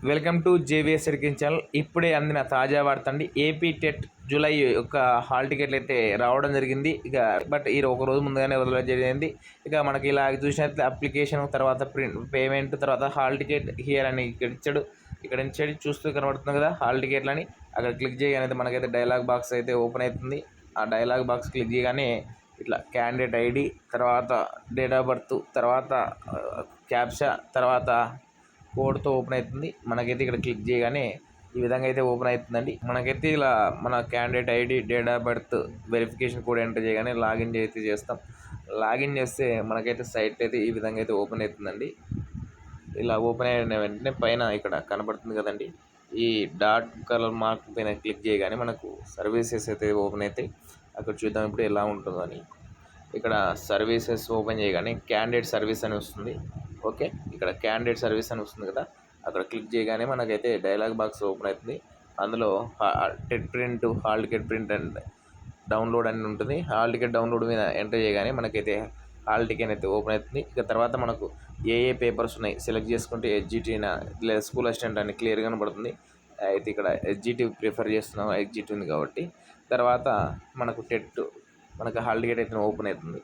Welcome to JVS education channel. ఇప్పుడే అందిన తాజా వార్త అండి. ఏపీ టెట్ జూలై యొక్క హాల్ టికెట్లు అయితే రావడం జరిగింది. ఇక బట్ ఈ ఒక రోజు ముందుగానే వదలడం జరిగింది. ఇక మనకి ఇలా చూసినట్లయితే అప్లికేషన్, తర్వాత ప్రింట్ పేమెంట్, తర్వాత హాల్ టికెట్ హియర్ అని ఇక్కడ నుంచి చూస్తూ కనబడుతుంది కదా హాల్ టికెట్లు అని. అక్కడ క్లిక్ చేయగానే మనకైతే డైలాగ్ బాక్స్ అయితే ఓపెన్ అవుతుంది. ఆ డైలాగ్ బాక్స్ క్లిక్ చేయగానే ఇట్లా క్యాండిడేట్ ఐడి, తర్వాత డేట్ ఆఫ్ బర్త్, తర్వాత క్యాప్చా, తర్వాత కోడ్తో ఓపెన్ అవుతుంది. మనకైతే ఇక్కడ క్లిక్ చేయగానే ఈ విధంగా అయితే ఓపెన్ అవుతుందండి. మనకైతే ఇలా మన candidate ID, date of birth, verification code enter చేయగానే లాగిన్ అయితే చేస్తాం. లాగిన్ చేస్తే మనకైతే సైట్ అయితే ఈ విధంగా అయితే ఓపెన్ అవుతుందండి. ఇలా ఓపెన్ అయిన వెంటనే పైన ఇక్కడ కనబడుతుంది కదండి, ఈ డాట్ కలర్ మార్క్ పైన క్లిక్ చేయగానే మనకు సర్వీసెస్ అయితే ఓపెన్ అవుతాయి. అక్కడ చూద్దాం ఇప్పుడు ఎలా ఉంటుందని. ఇక్కడ సర్వీసెస్ ఓపెన్ చేయగానే క్యాండిడేట్ సర్వీస్ అని వస్తుంది. ఓకే, ఇక్కడ క్యాండిడేట్ సర్వీస్ అని వస్తుంది కదా, అక్కడ క్లిక్ చేయగానే మనకైతే డైలాగ్ బాక్స్ ఓపెన్ అవుతుంది. అందులో TET print, hall ticket print and download అని ఉంటుంది. హాల్ టికెట్ డౌన్లోడ్ మీద ఎంటర్ చేయగానే మనకైతే హాల్ టికెట్ అయితే ఓపెన్ అవుతుంది. ఇక తర్వాత మనకు ఏ పేపర్స్ ఉన్నాయి సెలెక్ట్ చేసుకుంటే ఎస్జిటీనా లేదా స్కూల్ అసిస్టెంట్ అని క్లియర్గా కనబడుతుంది. అయితే ఇక్కడ ఎస్జిటి ప్రిఫర్ చేస్తున్నాం, ఎస్జిటి ఉంది కాబట్టి. తర్వాత మనకు టెట్, మనకు హాల్ టికెట్ అయితే ఓపెన్ అవుతుంది.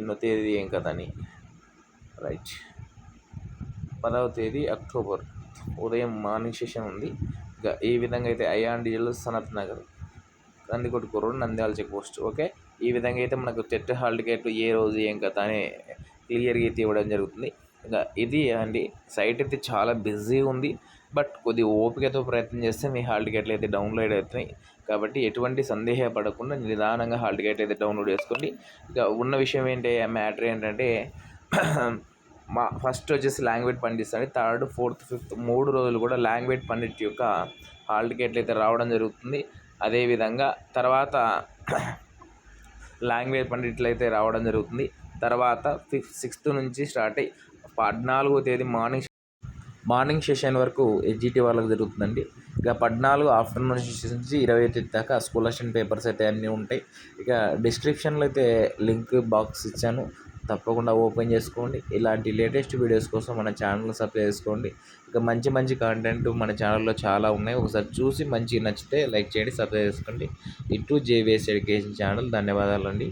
ఎన్నో తేదీ ఏం కదా అని. రైట్, 10వ తేదీ అక్టోబర్ ఉదయం మార్నింగ్ సెషన్ ఉంది. ఇక ఈ విధంగా అయితే ఐఆండిఎల్, Sanath Nagar, Kandikottu road, Nandyal check post. Okay, ఈ విధంగా అయితే మనకు టెట్ హాల్ టికెట్ ఏ రోజు ఏం కదా అని క్లియర్గా అయితే ఇవ్వడం జరుగుతుంది. ఇంకా ఇది అండి, సైట్ అయితే చాలా బిజీగా ఉంది. బట్ కొద్ది ఓపికతో ప్రయత్నం చేస్తే మీ హాల్ టికెట్లు అయితే డౌన్లోడ్ అవుతున్నాయి. కాబట్టి ఎటువంటి సందేహపడకుండా నిదానంగా హాల్ టికెట్ అయితే డౌన్లోడ్ చేసుకోండి. ఇక ఉన్న విషయం మ్యాటర్ ఏంటంటే ఫస్ట్ వచ్చేసి language Pandit, third, fourth, fifth 3 రోజులు కూడా లాంగ్వేజ్ పండిట్ యొక్క హాల్ టికెట్లు అయితే రావడం జరుగుతుంది. అదేవిధంగా తర్వాత లాంగ్వేజ్ పండిట్లు అయితే రావడం జరుగుతుంది. తర్వాత 6th నుంచి స్టార్ట్ అయ్యి 14వ తేదీ మార్నింగ్ సెషన్ వరకు ఎస్జిటి వాళ్ళకి జరుగుతుందండి. ఇక 14 ఆఫ్టర్నూన్ సెషన్ నుంచి 20వ తేదీ దాకా స్కూల్ అసిస్టెంట్ పేపర్స్ అయితే అన్నీ ఉంటాయి. ఇక డిస్క్రిప్షన్లో అయితే లింక్ బాక్స్ ఇచ్చాను, తప్పకుండా ఓపెన్ చేసుకోండి. ఇలాంటి లేటెస్ట్ వీడియోస్ కోసం మన ఛానల్ సబ్స్క్రైబ్ చేసుకోండి. ఇక మంచి మంచి కంటెంట్ మన ఛానల్లో చాలా ఉన్నాయి. ఒకసారి చూసి మంచి నచ్చితే లైక్ చేయండి, సబ్స్క్రైబ్ చేసుకోండి. ఇటు జేవిఎస్ ఎడ్యుకేషన్ ఛానల్. ధన్యవాదాలండి.